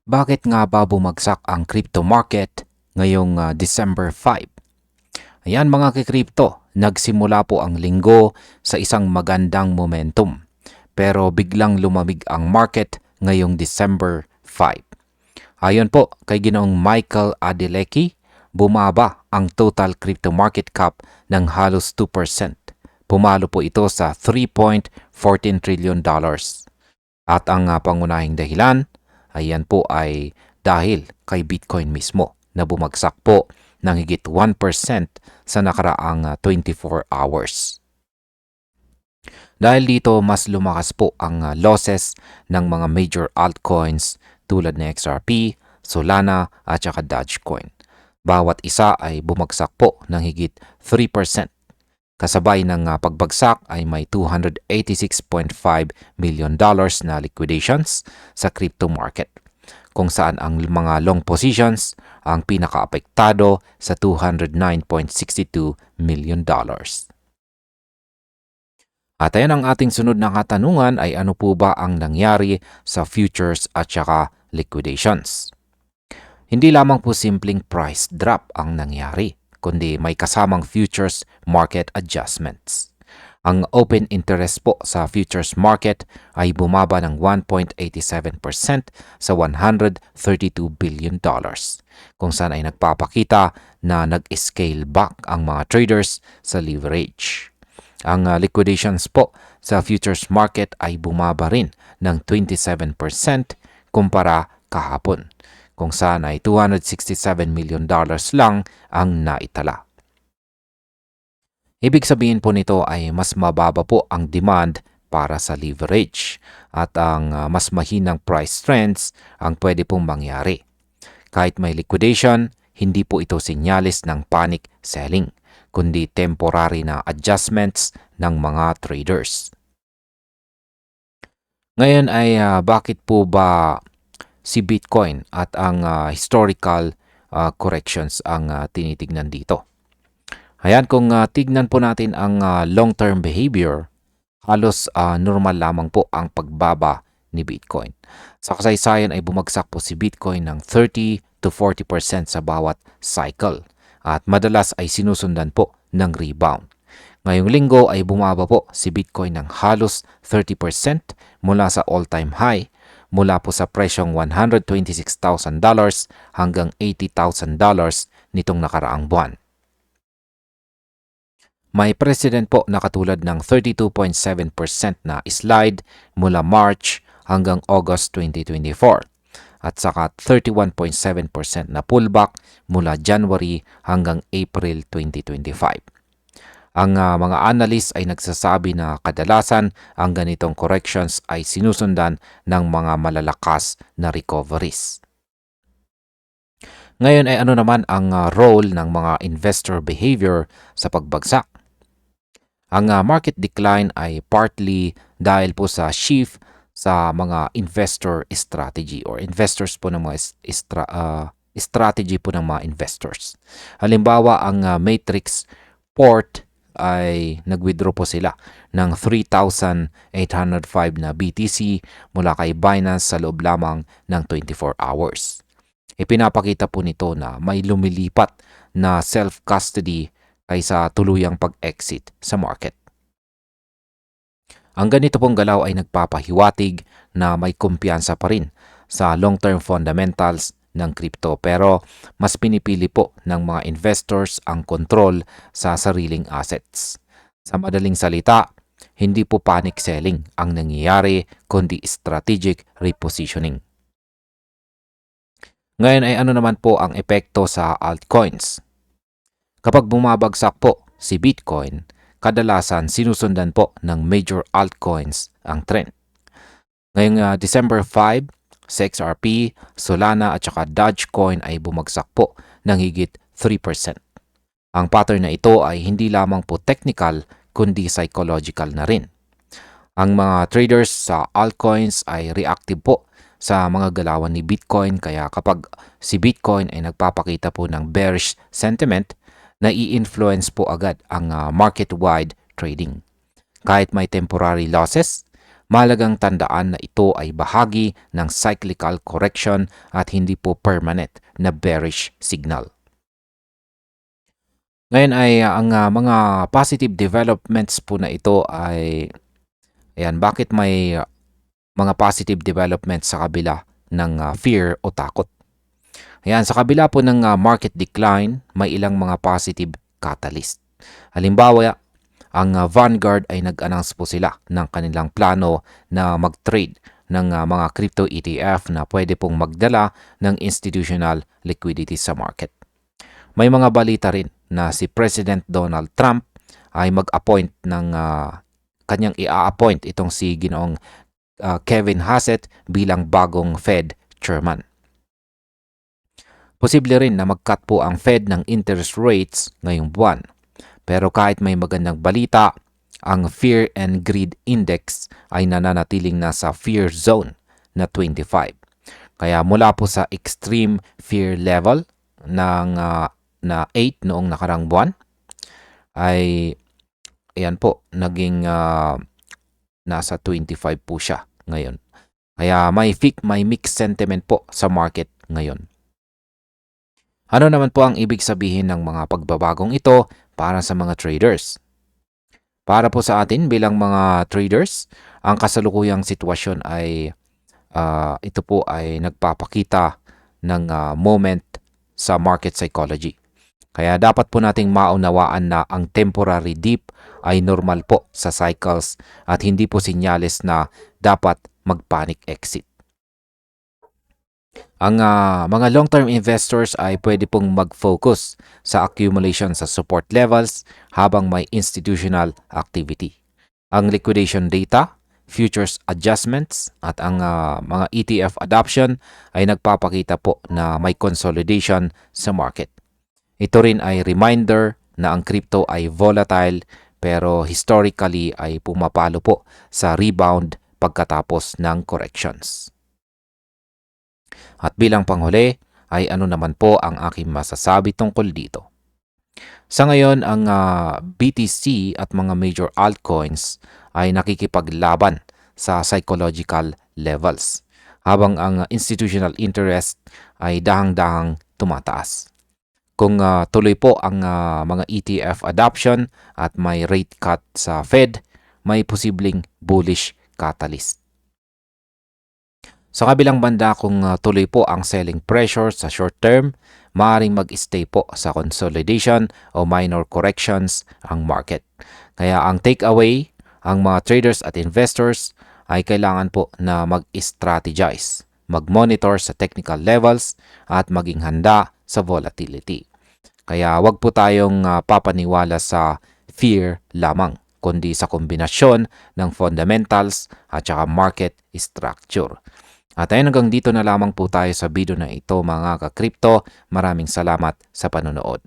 Bakit nga ba bumagsak ang crypto market ngayong December 5? Ayan mga kikripto, nagsimula po ang linggo sa isang magandang momentum. Pero biglang lumamig ang market ngayong December 5. Ayon po kay Ginoong Michael Adeleki, bumaba ang total crypto market cap ng halos 2%. Pumalo po ito sa $3.14 trillion. At ang pangunahing dahilan, ayan po ay dahil kay Bitcoin mismo na bumagsak po ng higit 1% sa nakaraang 24 hours. Dahil dito, mas lumakas po ang losses ng mga major altcoins tulad ng XRP, Solana at saka Dogecoin. Bawat isa ay bumagsak po ng higit 3%. Kasabay ng pagbagsak ay may $286.5 million na liquidations sa crypto market, kung saan ang mga long positions ang pinakaapektado sa $209.62 million. At ayan ang ating sunod na katanungan ay ano po ba ang nangyari sa futures at saka liquidations? Hindi lamang po simpleng price drop ang nangyari, kundi may kasamang futures market adjustments. Ang open interest po sa futures market ay bumaba ng 1.87% sa $132 billion, kung saan ay nagpapakita na nag-scale back ang mga traders sa leverage. Ang liquidations po sa futures market ay bumaba rin ng 27% kumpara kahapon, kung saan ay $267 million lang ang naitala. Ibig sabihin po nito ay mas mababa po ang demand para sa leverage at ang mas mahinang price trends ang pwede pong mangyari. Kahit may liquidation, hindi po ito sinyalis ng panic selling, kundi temporary na adjustments ng mga traders. Ngayon ay bakit po ba si Bitcoin at ang historical corrections ang tinitignan dito? Ayan, kung tignan po natin ang long-term behavior, halos normal lamang po ang pagbaba ni Bitcoin. Sa kasaysayan ay bumagsak po si Bitcoin ng 30 to 40% sa bawat cycle at madalas ay sinusundan po ng rebound. Ngayong linggo ay bumaba po si Bitcoin ng halos 30% mula sa all-time high, mula po sa presyong $126,000 hanggang $80,000 nitong nakaraang buwan. May precedent po na katulad ng 32.7% na slide mula March hanggang August 2024 at saka 31.7% na pullback mula January hanggang April 2025. Ang mga analysts ay nagsasabi na kadalasan ang ganitong corrections ay sinusundan ng mga malalakas na recoveries. Ngayon ay ano naman ang role ng mga investor behavior sa pagbagsak? Ang market decline ay partly dahil po sa shift sa mga investor strategy or investors po ng mga strategy po ng mga investors. Halimbawa, ang Matrix Port ay nag-withdraw po sila ng 3,805 na BTC mula kay Binance sa loob lamang ng 24 hours. Ipinapakita po nito na may lumilipat na self-custody kaysa tuluyang pag-exit sa market. Ang ganito pong galaw ay nagpapahiwatig na may kumpiyansa pa rin sa long-term fundamentals ng crypto, pero mas pinipili po ng mga investors ang control sa sariling assets. Sa madaling salita, hindi po panic selling ang nangyayari kundi strategic repositioning. Ngayon ay ano naman po ang epekto sa altcoins? Kapag bumabagsak po si Bitcoin, kadalasan sinusundan po ng major altcoins ang trend. Ngayong December 5, si XRP, Solana at saka Dogecoin ay bumagsak po ng higit 3%. Ang pattern na ito ay hindi lamang po technical kundi psychological na rin. Ang mga traders sa altcoins ay reactive po sa mga galawan ni Bitcoin, kaya kapag si Bitcoin ay nagpapakita po ng bearish sentiment, nai-influence po agad ang market-wide trading. Kahit may temporary losses, Mahalagang tandaan na ito ay bahagi ng cyclical correction at hindi po permanent na bearish signal. Ngayon ay ang mga positive developments po na ito ay bakit may mga positive developments sa kabila ng fear o takot. Sa kabila po ng market decline, may ilang mga positive catalyst. Halimbawa, ang Vanguard ay nag-announce po sila ng kanilang plano na mag-trade ng mga crypto ETF na pwede pong magdala ng institutional liquidity sa market. May mga balita rin na si President Donald Trump ay mag-appoint ng kanyang i-appoint itong si Ginoong Kevin Hassett bilang bagong Fed Chairman. Posible rin na mag-cut po ang Fed ng interest rates ngayong buwan. Pero kahit may magandang balita, ang Fear and Greed Index ay nananatiling nasa fear zone na 25. Kaya mula po sa extreme fear level ng na 8 noong nakarang buwan, ay naging nasa 25 po siya ngayon. Kaya may mixed sentiment po sa market ngayon. Ano naman po ang ibig sabihin ng mga pagbabagong ito para sa mga traders? Para po sa atin bilang mga traders, ang kasalukuyang sitwasyon ay ito po ay nagpapakita ng moment sa market psychology. Kaya dapat po nating maunawaan na ang temporary dip ay normal po sa cycles at hindi po sinyales na dapat mag-panic exit. Ang mga long-term investors ay pwede pong mag-focus sa accumulation sa support levels habang may institutional activity. Ang liquidation data, futures adjustments at ang mga ETF adoption ay nagpapakita po na may consolidation sa market. Ito rin ay reminder na ang crypto ay volatile pero historically ay pumapalo po sa rebound pagkatapos ng corrections. At bilang panghuli ay ano naman po ang aking masasabi tungkol dito. Sa ngayon, ang BTC at mga major altcoins ay nakikipaglaban sa psychological levels habang ang institutional interest ay dahang-dahang tumataas. Kung tuloy po ang mga ETF adoption at may rate cut sa Fed, may posibleng bullish catalyst. Sa kabilang banda, kung tuloy po ang selling pressure sa short term, maaaring mag-stay po sa consolidation o minor corrections ang market. Kaya ang takeaway, ang mga traders at investors ay kailangan po na mag-strategize, mag-monitor sa technical levels at maging handa sa volatility. Kaya wag po tayong papaniwala sa fear lamang, kundi sa kombinasyon ng fundamentals at saka market structure. At ayun, hanggang dito na lamang po tayo sa video na ito mga ka-crypto. Maraming salamat sa panonood.